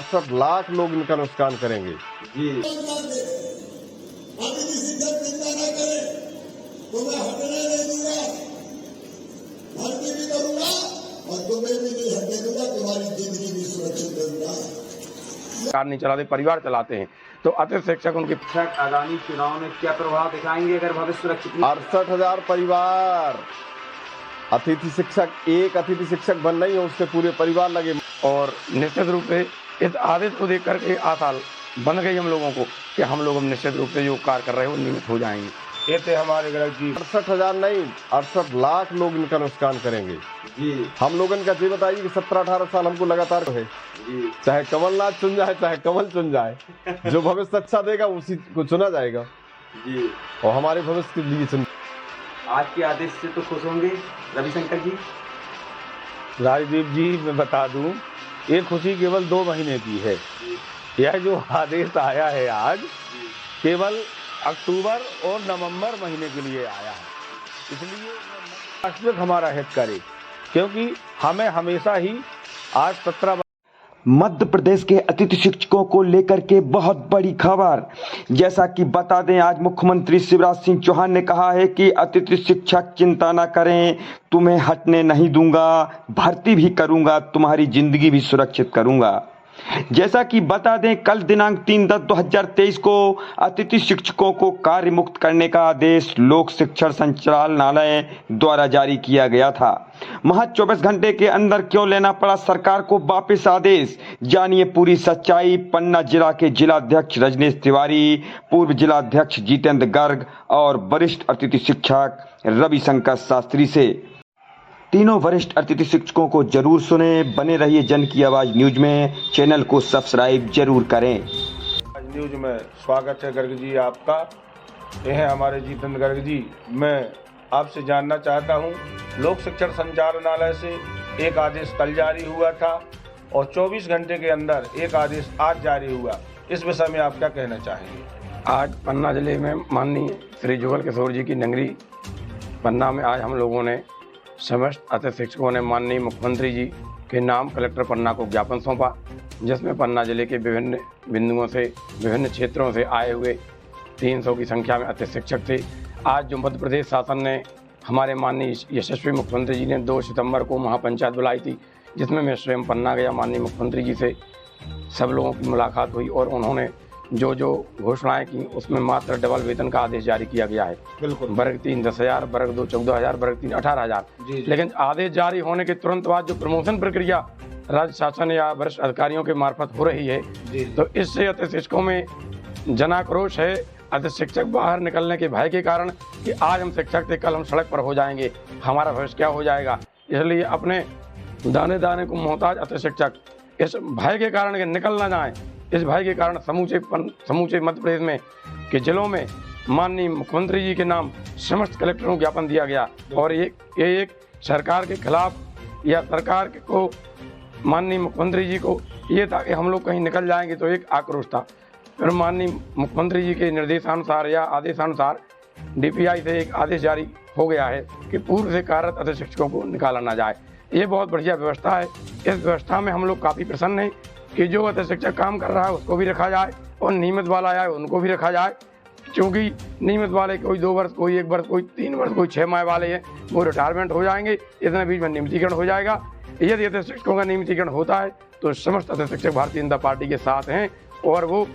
68 लाख लोग इनका नुकसान करेंगे। जी तो मैं हटने नहीं दूंगा, भर्ती भी करूंगा और तुम्हें भी नहीं हटने दूंगा, तुम्हारी जिंदगी भी सुरक्षित करूंगा। सरकार नहीं चलाते, परिवार चलाते हैं। तो अतिथि शिक्षक उनकी आगामी चुनाव में क्या प्रभाव दिखाएंगे अगर भविष्य सुरक्षित? 68,000 परिवार अतिथि शिक्षक, एक अतिथि शिक्षक बन रही है, उससे पूरे परिवार लगे। और निश्चित रूप से इस आदेश को देख करके आसाल बन गई हम लोगों को कि हम लोग निश्चित रूप से जो कार्य कर रहे हैं वो नियमित हो जाएंगे। ये थे हमारे गृह जी। 68,000 नहीं, 68 लाख लोग इनका नुकसान करेंगे। जी हम लोगों का ये बताइए कि 17-18 साल हमको लगातार है, चाहे कमलनाथ चुन जाए चाहे कमल चुन जाए, जो भविष्य अच्छा देगा उसी को चुना जाएगा जी। और हमारे भविष्य के लिए चुन। आज के आदेश से तो खुश होंगे रविशंकर जी? राजदीप जी, मैं बता दूं, ये खुशी केवल 2 महीने की है। यह जो आदेश आया है आज केवल अक्टूबर और नवंबर महीने के लिए आया है, इसलिए वास्तविक हमारा हित करे, क्योंकि हमें हमेशा ही आज 17 मध्य प्रदेश के अतिथि शिक्षकों को लेकर के बहुत बड़ी खबर। जैसा कि बता दें, आज मुख्यमंत्री शिवराज सिंह चौहान ने कहा है कि अतिथि शिक्षक चिंता ना करें, तुम्हें हटने नहीं दूंगा, भर्ती भी करूंगा, तुम्हारी जिंदगी भी सुरक्षित करूंगा। जैसा कि बता दें, कल दिनांक 3/10/2023 को अतिथि शिक्षकों को कार्य मुक्त करने का आदेश लोक शिक्षण संचालनालय द्वारा जारी किया गया था। महज 24 घंटे के अंदर क्यों लेना पड़ा सरकार को वापस आदेश, जानिए पूरी सच्चाई पन्ना जिला के जिलाध्यक्ष रजनीश तिवारी, पूर्व जिलाध्यक्ष जितेंद्र गर्ग और वरिष्ठ अतिथि शिक्षक रविशंकर शास्त्री से। तीनों वरिष्ठ अतिथि शिक्षकों को जरूर सुने। बने रहिए जन की आवाज न्यूज में, चैनल को सब्सक्राइब जरूर करें। न्यूज में स्वागत है गर्ग जी आपका। ये हैं हमारे जितेंद्र गर्ग जी। मैं आपसे जानना चाहता हूँ, लोक शिक्षण संचालनालय से एक आदेश कल जारी हुआ था और 24 घंटे के अंदर एक आदेश आज जारी हुआ, इस विषय में आप क्या कहना चाहेंगे? आज पन्ना जिले में माननीय श्री जुगल किशोर जी की नगरी पन्ना में आज हम लोगों ने समस्त अतिथि शिक्षकों ने माननीय मुख्यमंत्री जी के नाम कलेक्टर पन्ना को ज्ञापन सौंपा, जिसमें पन्ना जिले के विभिन्न बिंदुओं से, विभिन्न क्षेत्रों से आए हुए 300 की संख्या में अतिथि शिक्षक थे। आज जो मध्य प्रदेश शासन ने, हमारे माननीय यशस्वी मुख्यमंत्री जी ने 2 सितंबर को महापंचायत बुलाई थी, जिसमें मैं स्वयं पन्ना गया। माननीय मुख्यमंत्री जी से सब लोगों की मुलाकात हुई और उन्होंने जो जो घोषणाएं की उसमें मात्र डबल वेतन का आदेश जारी किया गया है। बिल्कुल। वर्ग 3 10,000, वर्ग 2 14,000, वर्ग 3 18,000। लेकिन आदेश जारी होने के तुरंत बाद जो प्रमोशन प्रक्रिया राज्य शासन या वरिष्ठ अधिकारियों के मार्फत हो रही है, तो इससे अतिथि शिक्षकों में जनाक्रोश है। अतिथि शिक्षक बाहर निकलने के भय के कारण कि आज हम शिक्षक थे, कल हम सड़क पर हो जाएंगे, हमारा भविष्य क्या हो जाएगा, इसलिए अपने दाने दाने को मोहताज अतिथि शिक्षक इस भय के कारण कि निकल ना जाए, इस भय के कारण समूचे मध्य प्रदेश में के जिलों में माननीय मुख्यमंत्री जी के नाम समस्त कलेक्टरों को ज्ञापन दिया गया। और ये एक सरकार के खिलाफ या सरकार को माननीय मुख्यमंत्री जी को ये था कि हम लोग कहीं निकल जाएंगे, तो एक आक्रोश था। फिर माननीय मुख्यमंत्री जी के निर्देशानुसार या आदेशानुसार DPI से एक आदेश जारी हो गया है कि पूर्व से कार्यरत अतिथि शिक्षकों को निकाला ना जाए। ये बहुत बढ़िया व्यवस्था है। इस व्यवस्था में हम लोग काफ़ी प्रसन्न हैं कि जो अतिथि शिक्षक काम कर रहा है उसको भी रखा जाए और नियमित वाला आया उनको भी रखा जाए, क्योंकि नियमित वाले कोई 2 वर्ष, कोई 1 वर्ष, कोई 3 वर्ष, कोई 6 माह वाले हैं, वो रिटायरमेंट हो जाएंगे, इतने बीच में नियमितीकरण हो जाएगा। यदि अतिथि शिक्षकों का नियमितीकरण होता है तो समस्त अतिथि शिक्षक भारतीय जनता पार्टी के साथ हैं और वो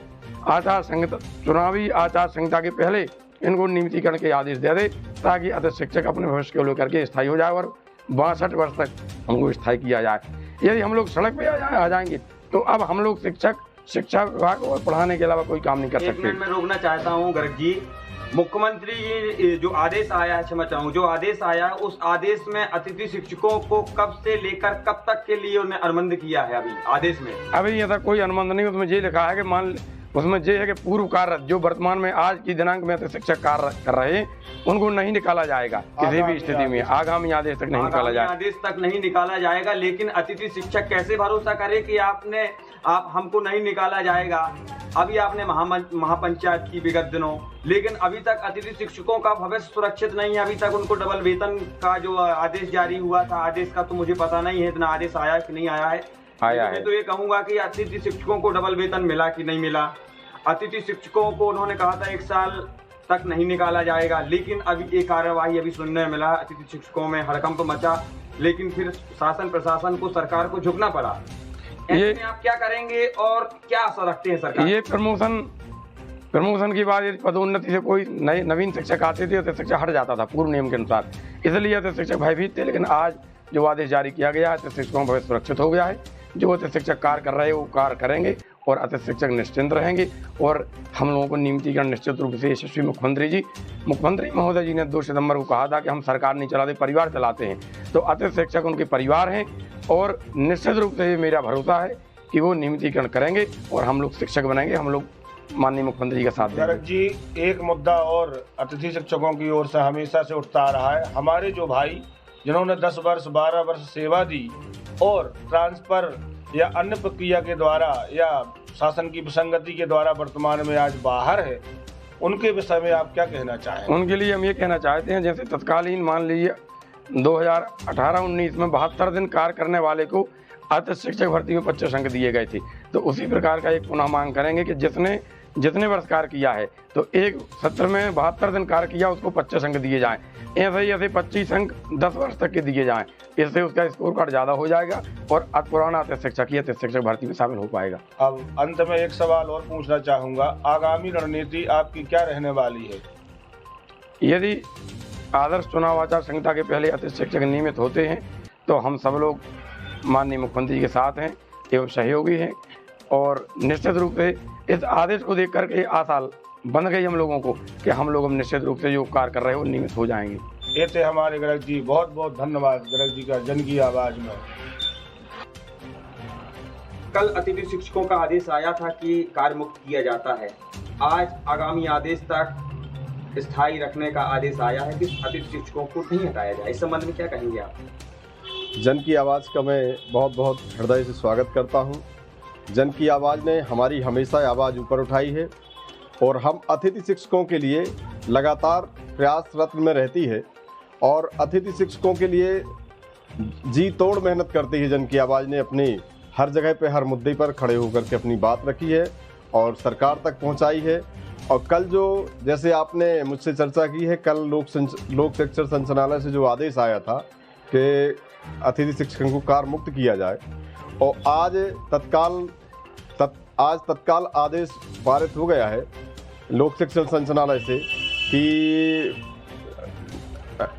आचार संहिता, चुनावी आचार संहिता के पहले इनको नियमितीकरण के आदेश दे दे, ताकि अतिथि शिक्षक अपने भविष्य को लेकर के स्थायी हो जाए और 62 वर्ष तक हमको स्थायी किया जाए। यदि हम लोग सड़क पे आ जाएंगे तो अब हम लोग शिक्षा विभाग और पढ़ाने के अलावा कोई काम नहीं कर सकते। मैं रोकना चाहता हूँ गर्ग जी, मुख्यमंत्री जी जो आदेश आया है, क्षमा चाहूँ, जो आदेश आया है उस आदेश में अतिथि शिक्षकों को कब से लेकर कब तक के लिए उन्हें अनुबंध किया है? अभी आदेश में अभी ऐसा कोई अनुबंध नहीं, उसमें ये लिखा है कि उसमें ये है कि पूर्व कार्यरत जो वर्तमान में आज की दिनांक में अतिथि शिक्षक कार्य कर रहे हैं उनको नहीं निकाला जाएगा किसी भी स्थिति में, आगामी आदेश तक नहीं निकाला जाएगा, आदेश तक नहीं निकाला जाएगा। लेकिन अतिथि शिक्षक कैसे भरोसा करे कि आप हमको नहीं निकाला जाएगा? अभी आपने महापंचायत की विगत दिनों, लेकिन अभी तक अतिथि शिक्षकों का भविष्य सुरक्षित नहीं है। अभी तक उनको डबल वेतन का जो आदेश जारी हुआ था, आदेश का तो मुझे पता नहीं है, इतना आदेश आया कि नहीं आया है, आया मैं है। तो ये कहूंगा कि अतिथि शिक्षकों को डबल वेतन मिला कि नहीं मिला। अतिथि शिक्षकों को उन्होंने कहा था 1 साल तक नहीं निकाला जाएगा, लेकिन अभी एक कार्यवाही अभी सुनने में मिला, अतिथि शिक्षकों में हड़कंप मचा, लेकिन फिर शासन प्रशासन को, सरकार को झुकना पड़ा। ऐसे में आप क्या करेंगे और क्या आशा रखते हैं सरकार? ये प्रमोशन की बात, पदोन्नति से कोई नए नवीन शिक्षक आते थे तो शिक्षक हट जाता था पूर्व नियम के अनुसार, इसलिए तो शिक्षक भयभीत थे। लेकिन आज जो आदेश जारी किया गया है तो शिक्षकों का भविष्य सुरक्षित हो गया है। जो अतिथि शिक्षक कार्य कर रहे हैं वो कार्य करेंगे और अतिथि शिक्षक निश्चिंत रहेंगे। और हम लोगों को नियमितीकरण निश्चित रूप से यशस्वी मुख्यमंत्री महोदय जी ने 2 सितंबर को कहा था कि हम सरकार नहीं चलाते, परिवार चलाते हैं। तो अतिथि शिक्षक उनके परिवार हैं और निश्चित रूप से मेरा भरोसा है कि वो नियमितीकरण करेंगे और हम लोग शिक्षक बनेंगे। हम लोग माननीय मुख्यमंत्री जी का साथ देंगे। गर्ग जी, एक मुद्दा और अतिथि शिक्षकों की ओर से हमेशा से उठता आ रहा है। हमारे जो भाई जिन्होंने 10 वर्ष 12 वर्ष सेवा दी और ट्रांसफर या अन्य प्रक्रिया के द्वारा या शासन की विसंगति के द्वारा वर्तमान में आज बाहर है, उनके विषय में आप क्या कहना चाहेंगे? उनके लिए हम ये कहना चाहते हैं, जैसे तत्कालीन मान लीजिए 2018-19 में 72 दिन कार्य करने वाले को अतिथि शिक्षक भर्ती में 25 अंक दिए गए थे, तो उसी प्रकार का एक पुनः मांग करेंगे कि जितने वर्ष कार्य किया है तो एक सत्र में 72 दिन कार्य किया उसको 25 अंक दिए जाएं। ऐसे 25 अंक 10 वर्ष तक के दिए जाएं। इससे उसका स्कोर कार्ड ज़्यादा हो जाएगा और पुराना अतिथि शिक्षक भर्ती में शामिल हो पाएगा। अब अंत में एक सवाल और पूछना चाहूँगा, आगामी रणनीति आपकी क्या रहने वाली है? यदि आदर्श चुनाव आचार संहिता के पहले अतिथि शिक्षक नियमित होते हैं तो हम सब लोग माननीय मुख्यमंत्री के साथ हैं एवं सहयोगी हैं और निश्चित रूप से इस आदेश को देख करके आशा बन गई हम लोगों को कि हम लोग निश्चित रूप से जो कार्य कर रहे हैं वो नियमित हो जाएंगे। ये थे हमारे गर्ग जी, बहुत बहुत धन्यवाद गर्ग जी का जन की आवाज में। कल अतिथि शिक्षकों का आदेश आया था कि कार्य मुक्त किया जाता है। आज आगामी आदेश तक स्थायी रखने का आदेश आया है कि अतिथि शिक्षकों को नहीं हटाया जाए। इस संबंध में क्या कहेंगे आप? जन की आवाज़ का मैं बहुत बहुत हृदय से स्वागत करता हूँ। जन की आवाज़ ने हमारी हमेशा आवाज़ ऊपर उठाई है और हम अतिथि शिक्षकों के लिए लगातार प्रयासरत में रहती है और अतिथि शिक्षकों के लिए जी तोड़ मेहनत करती है। जन की आवाज़ ने अपनी हर जगह पे हर मुद्दे पर खड़े होकर के अपनी बात रखी है और सरकार तक पहुंचाई है। और कल जो जैसे आपने मुझसे चर्चा की है, कल लोक शिक्षण संचालनालय से जो आदेश आया था कि अतिथि शिक्षकों को कार्य मुक्त किया जाए और आज तत्काल आदेश पारित हो गया है लोक शिक्षण संचालनालय से कि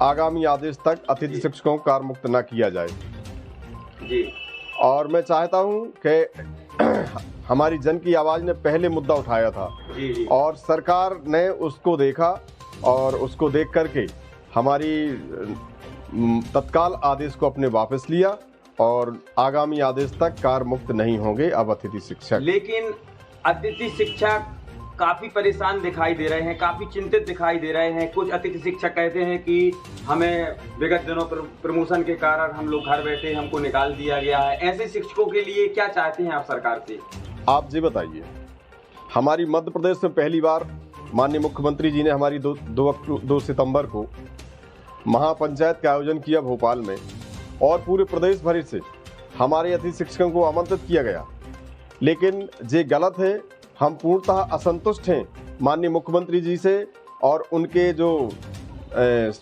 आगामी आदेश तक अतिथि शिक्षकों को कार्य मुक्त न किया जाए जी। और मैं चाहता हूं कि हमारी जन की आवाज़ ने पहले मुद्दा उठाया था जी। और सरकार ने उसको देखा और उसको देख करके हमारी तत्काल आदेश को अपने वापस लिया और आगामी आदेश तक कार्य मुक्त नहीं होंगे अब अतिथि शिक्षक। लेकिन अतिथि शिक्षक काफी परेशान दिखाई दे रहे हैं, काफी चिंतित दिखाई दे रहे हैं। कुछ अतिथि शिक्षक कहते हैं कि हमें विगत दिनों पर प्रमोशन के कारण हम लोग घर बैठे, हमको निकाल दिया गया है। ऐसे शिक्षकों के लिए क्या चाहते हैं आप सरकार से? आप जी बताइए। हमारी मध्य प्रदेश में पहली बार माननीय मुख्यमंत्री जी ने हमारी 2 सितंबर को महापंचायत का आयोजन किया भोपाल में और पूरे प्रदेश भर से हमारे अतिथि शिक्षकों को आमंत्रित किया गया। लेकिन ये गलत है, हम पूर्णतः असंतुष्ट हैं माननीय मुख्यमंत्री जी से और उनके जो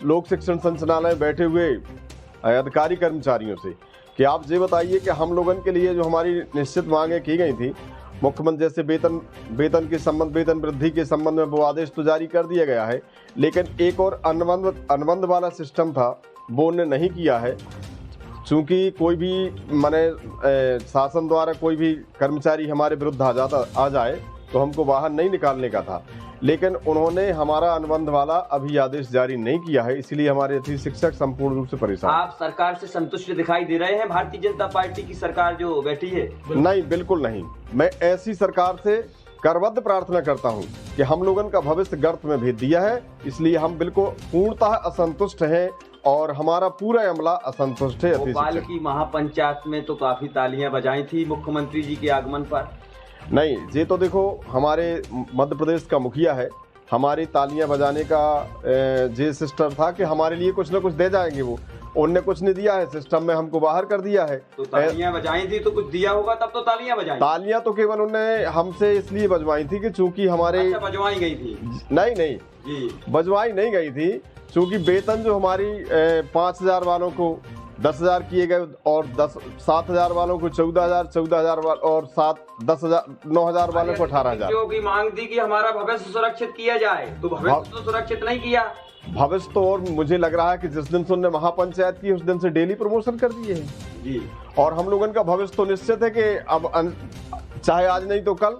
लोक शिक्षण संचालनालय बैठे हुए अधिकारी कर्मचारियों से कि आप ये बताइए कि हम लोगों के लिए जो हमारी निश्चित मांगें की गई थी मुख्यमंत्री, जैसे वेतन वृद्धि के संबंध में वो आदेश तो जारी कर दिया गया है, लेकिन एक और अनुबंध वाला सिस्टम था वो उन्होंने नहीं किया है। चूँकि कोई भी शासन द्वारा कोई भी कर्मचारी हमारे विरुद्ध आ जाए तो हमको बाहर नहीं निकालने का था, लेकिन उन्होंने हमारा अनुबंध वाला अभी आदेश जारी नहीं किया है, इसलिए हमारे अतिथि शिक्षक संपूर्ण रूप से परेशान। आप सरकार से संतुष्ट दिखाई दे रहे हैं? भारतीय जनता पार्टी की सरकार जो बैठी है? नहीं, बिल्कुल नहीं। मैं ऐसी सरकार से करबद्ध प्रार्थना करता हूं कि हम लोगों का भविष्य गर्त में भेज दिया है, इसलिए हम बिल्कुल पूर्णतः असंतुष्ट हैं और हमारा पूरा अमला असंतुष्ट है। भोपाल की महापंचायत में तो काफी तालियां बजाई थी मुख्यमंत्री जी के आगमन पर। नहीं, ये तो देखो हमारे मध्य प्रदेश का मुखिया है, हमारी तालियां बजाने का जे सिस्टर था कि हमारे लिए कुछ ना कुछ दे जाएंगे वो, उनने कुछ नहीं दिया है, सिस्टम में हमको बाहर कर दिया है। तो तालियां बजाई थी तो कुछ दिया होगा तब तो तालियां बजाई। तालियां तो केवल उन्होंने हमसे इसलिए बजवाई थी कि चूंकि हमारे अच्छा, बजवाई गई थी? नहीं जी, बजवाई नहीं गई थी, चूंकि वेतन जो हमारी 5,000 वालों को 10,000 किए गए और 7,000 वालों को 14,000, 14,000 और 10,000 9,000 वालों को 18,000 की मांग थी कि हमारा भविष्य सुरक्षित किया जाए, तो भविष्य तो सुरक्षित नहीं किया। भविष्य तो, और मुझे लग रहा है कि जिस दिन से उन्होंने महापंचायत की उस दिन से डेली प्रमोशन कर दिए हैं जी। और हम लोगों का भविष्य तो निश्चित है कि अब चाहे आज नहीं तो कल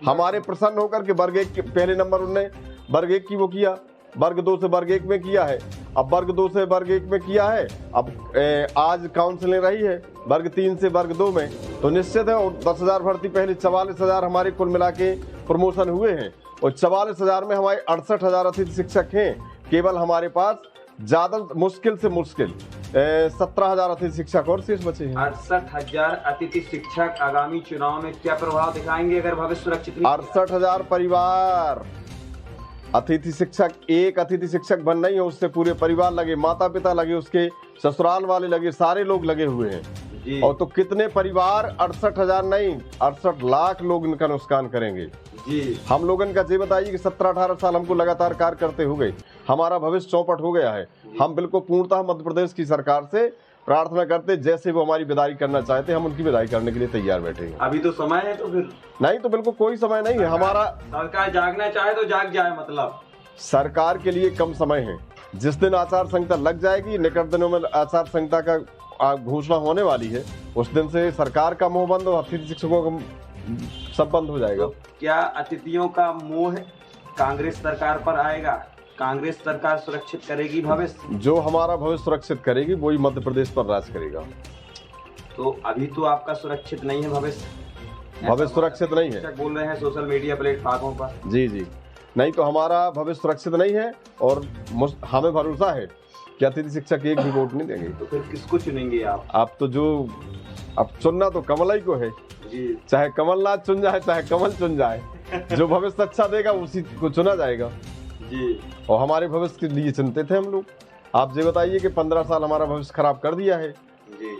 हमारे प्रसन्न होकर के वर्ग 1 के पहले नंबर उन्होंने वर्ग 1 की वो किया, वर्ग 2 से वर्ग 1 में किया है, अब वर्ग 2 से वर्ग 1 में किया है, अब आज काउंसलिंग रही है वर्ग 3 से वर्ग 2 में, तो निश्चित है। और 10,000 भर्ती पहले 44,000 हमारे कुल मिला के प्रमोशन हुए हैं और 44,000 में हमारे 68,000 अतिथि शिक्षक हैं। केवल हमारे पास ज्यादा मुश्किल से मुश्किल 17,000 अतिथि शिक्षक और शेष बचे हैं। 68,000 अतिथि शिक्षक आगामी चुनाव में क्या प्रभाव दिखाएंगे अगर भविष्य सुरक्षित नहीं? 68,000 परिवार अतिथि शिक्षक, एक अतिथि शिक्षक बन नहीं है, उससे पूरे परिवार लगे, माता पिता लगे, उसके ससुराल वाले लगे, सारे लोग लगे हुए हैं जी। और तो कितने परिवार 68,000 नहीं 68 लाख लोग इनका नुकसान करेंगे जी। हम लोगन का ये बताइए कि 17-18 साल हमको लगातार कार्य करते हो गए, हमारा भविष्य चौपट हो गया है। हम बिल्कुल पूर्णतः मध्य प्रदेश की सरकार से प्रार्थना करते, जैसे वो हमारी विदाई करना चाहते हम उनकी विदाई करने के लिए तैयार बैठे हैं। अभी तो समय है, तो फिर नहीं तो बिल्कुल कोई समय नहीं है। हमारा सरकार जागना चाहे तो जाग जाए, मतलब सरकार के लिए कम समय है। जिस दिन आचार संहिता लग जाएगी, निकट दिनों में आचार संहिता का घोषणा होने वाली है, उस दिन से सरकार का मुंह बंद और अतिथि शिक्षकों का सब बंद हो जाएगा। तो क्या अतिथियों का मोह कांग्रेस सरकार पर आएगा? कांग्रेस सरकार सुरक्षित करेगी भविष्य? जो हमारा भविष्य सुरक्षित करेगी वही मध्य प्रदेश पर राज करेगा। तो अभी तो आपका सुरक्षित नहीं है भविष्य, भविष्य सुरक्षित नहीं है, बोल रहे हैं सोशल मीडिया प्लेटफॉर्मों पर। जी जी, नहीं तो हमारा भविष्य सुरक्षित नहीं है और हमें भरोसा है कि अतिथि शिक्षक एक भी वोट नहीं देंगे। तो फिर किसको चुनेंगे आप? आप तो जो अब चुनना तो कमल ही को है जी। चाहे कमलनाथ चुन जाए चाहे कमल चुन जाए, जो भविष्य अच्छा देगा उसी को चुना जाएगा जी। और हमारे भविष्य के लिए चिंतित थे हम लोग। आप ये बताइए कि 15 साल हमारा भविष्य खराब कर दिया है जी।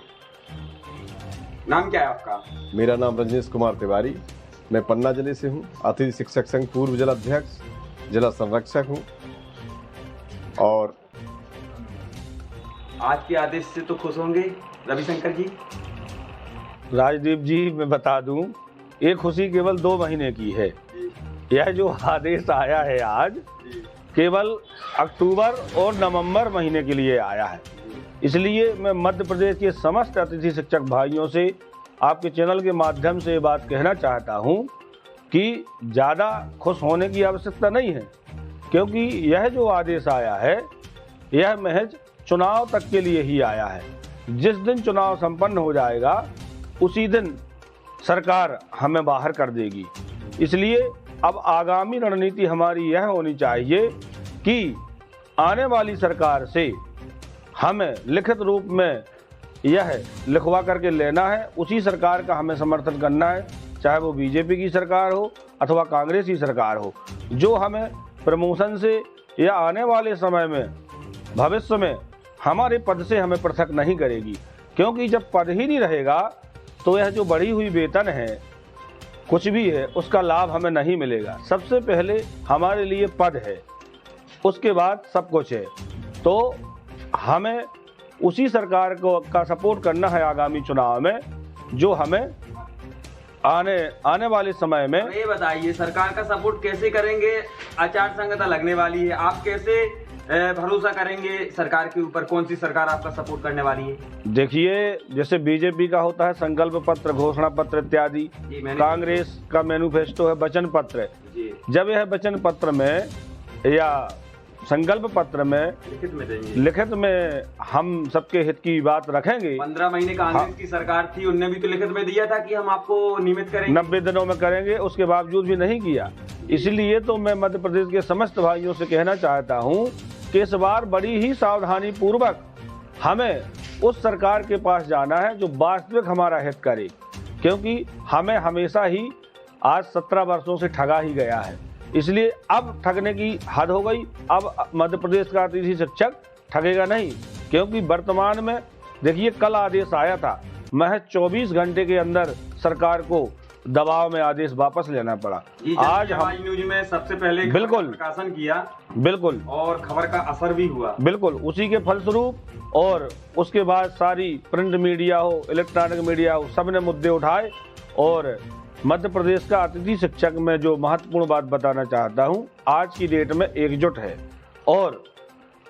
नाम क्या है आपका? मेरा नाम रजनीश कुमार तिवारी, मैं पन्ना जिले से हूँ, अतिथि शिक्षक संघ पूर्व जिला अध्यक्ष, जिला संरक्षक हूँ। और आज के आदेश से तो खुश होंगे रविशंकर जी? राजदीप जी, मैं बता दूं, ये खुशी केवल 2 महीने की है। यह जो आदेश आया है आज केवल अक्टूबर और नवंबर महीने के लिए आया है। इसलिए मैं मध्य प्रदेश के समस्त अतिथि शिक्षक भाइयों से आपके चैनल के माध्यम से बात कहना चाहता हूं कि ज़्यादा खुश होने की आवश्यकता नहीं है, क्योंकि यह जो आदेश आया है यह महज चुनाव तक के लिए ही आया है। जिस दिन चुनाव संपन्न हो जाएगा उसी दिन सरकार हमें बाहर कर देगी। इसलिए अब आगामी रणनीति हमारी यह होनी चाहिए कि आने वाली सरकार से हमें लिखित रूप में यह लिखवा करके लेना है, उसी सरकार का हमें समर्थन करना है, चाहे वो बीजेपी की सरकार हो अथवा कांग्रेस की सरकार हो, जो हमें प्रमोशन से या आने वाले समय में भविष्य में हमारे पद से हमें पृथक नहीं करेगी। क्योंकि जब पद ही नहीं रहेगा तो यह जो बढ़ी हुई वेतन है, कुछ भी है, उसका लाभ हमें नहीं मिलेगा। सबसे पहले हमारे लिए पद है, उसके बाद सब कुछ है। तो हमें उसी सरकार को का सपोर्ट करना है आगामी चुनाव में, जो हमें आने वाले समय में। ये बताइए सरकार का सपोर्ट कैसे करेंगे? आचार संहिता लगने वाली है, आप कैसे भरोसा करेंगे सरकार के ऊपर? कौन सी सरकार आपका सपोर्ट करने वाली है? देखिए, जैसे बीजेपी का होता है संकल्प पत्र, घोषणा पत्र इत्यादि, कांग्रेस का मैनिफेस्टो है वचन पत्र। जब यह वचन पत्र में या संकल्प पत्र में लिखित में हम सबके हित की बात रखेंगे। 15 महीने कांग्रेस की सरकार थी, उनने भी तो लिखित में दिया था कि हम आपको नियमित करेंगे, 90 दिनों में करेंगे, उसके बावजूद भी नहीं किया। इसलिए तो मैं मध्य प्रदेश के समस्त भाइयों से कहना चाहता हूं कि इस बार बड़ी ही सावधानी पूर्वक हमें उस सरकार के पास जाना है जो वास्तविक हमारा हित करे, क्योंकि हमें हमेशा ही आज 17 वर्षों से ठगा ही गया है। इसलिए अब ठगने की हद हो गई। अब मध्य प्रदेश का अतिथि शिक्षक ठगेगा नहीं, क्योंकि वर्तमान में देखिए कल आदेश आया था, महज 24 घंटे के अंदर सरकार को दबाव में आदेश वापस लेना पड़ा। आज हमारी न्यूज में सबसे पहले बिल्कुल प्रकाशन किया, बिल्कुल, और खबर का असर भी हुआ, बिल्कुल उसी के फलस्वरूप। और उसके बाद सारी प्रिंट मीडिया हो, इलेक्ट्रॉनिक मीडिया हो, सबने मुद्दे उठाए। और मध्य प्रदेश का अतिथि शिक्षक में जो महत्वपूर्ण बात बताना चाहता हूं, आज की डेट में एकजुट है और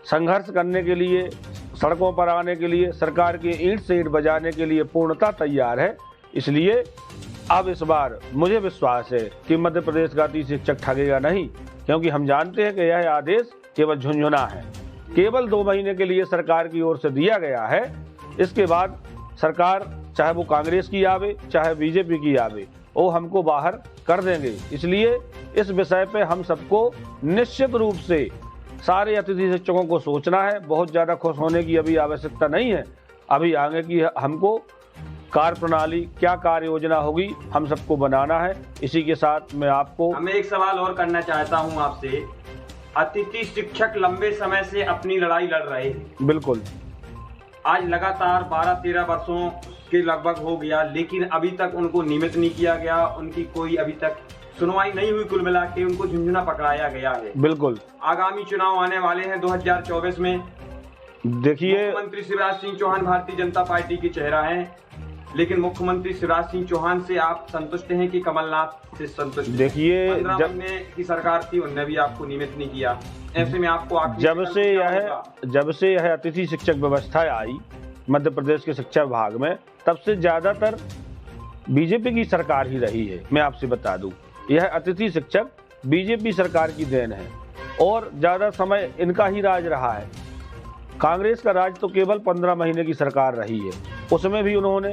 संघर्ष करने के लिए, सड़कों पर आने के लिए, सरकार की ईंट से ईंट बजाने के लिए पूर्णतः तैयार है। इसलिए अब इस बार मुझे विश्वास है कि मध्य प्रदेश का अतिथि शिक्षक ठगेगा नहीं, क्योंकि हम जानते हैं कि यह आदेश केवल झुंझुना है, केवल 2 महीने के लिए सरकार की ओर से दिया गया है। इसके बाद सरकार चाहे वो कांग्रेस की आवे चाहे बीजेपी की आवे, वो हमको बाहर कर देंगे। इसलिए इस विषय पे हम सबको निश्चित रूप से सारे अतिथि शिक्षकों को सोचना है। बहुत ज़्यादा खुश होने की अभी आवश्यकता नहीं है। अभी आगे की हमको कार्य प्रणाली, क्या कार्य योजना होगी, हम सबको बनाना है। इसी के साथ मैं एक सवाल और करना चाहता हूं आपसे। अतिथि शिक्षक लंबे समय से अपनी लड़ाई लड़ रहे हैं, बिल्कुल, आज लगातार 12-13 वर्षों के लगभग हो गया, लेकिन अभी तक उनको नियमित नहीं किया गया, उनकी कोई अभी तक सुनवाई नहीं हुई। कुल मिला के उनको झुंझुना पकड़ाया गया है। बिल्कुल, आगामी चुनाव आने वाले हैं 2024 में। देखिए, मुख्यमंत्री शिवराज सिंह चौहान भारतीय जनता पार्टी के चेहरा हैं, लेकिन मुख्यमंत्री शिवराज सिंह चौहान से आप संतुष्ट हैं कि कमलनाथ से संतुष्ट? देखिए, 15 महीने की सरकार थी, उनने भी आपको नियमित नहीं किया। ऐसे में आपको जब से यह अतिथि शिक्षक व्यवस्था आई मध्य प्रदेश के शिक्षा विभाग में, तब से ज्यादातर बीजेपी की सरकार ही रही है। मैं आपसे बता दूं, यह अतिथि शिक्षक बीजेपी सरकार की देन है और ज्यादा समय इनका ही राज रहा है। कांग्रेस का राज तो केवल 15 महीने की सरकार रही है, उसमें भी उन्होंने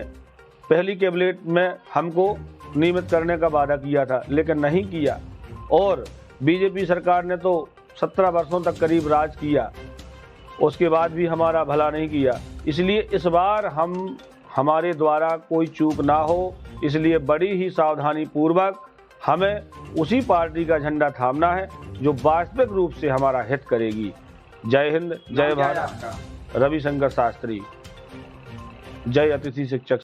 पहली कैबिनेट में हमको नियमित करने का वादा किया था, लेकिन नहीं किया। और बीजेपी सरकार ने तो 17 वर्षों तक करीब राज किया, उसके बाद भी हमारा भला नहीं किया। इसलिए इस बार हमारे द्वारा कोई चूक ना हो, इसलिए बड़ी ही सावधानी पूर्वक हमें उसी पार्टी का झंडा थामना है जो वास्तविक रूप से हमारा हित करेगी। जय हिंद, जय भारत। रविशंकर शास्त्री, जय अतिथि शिक्षक।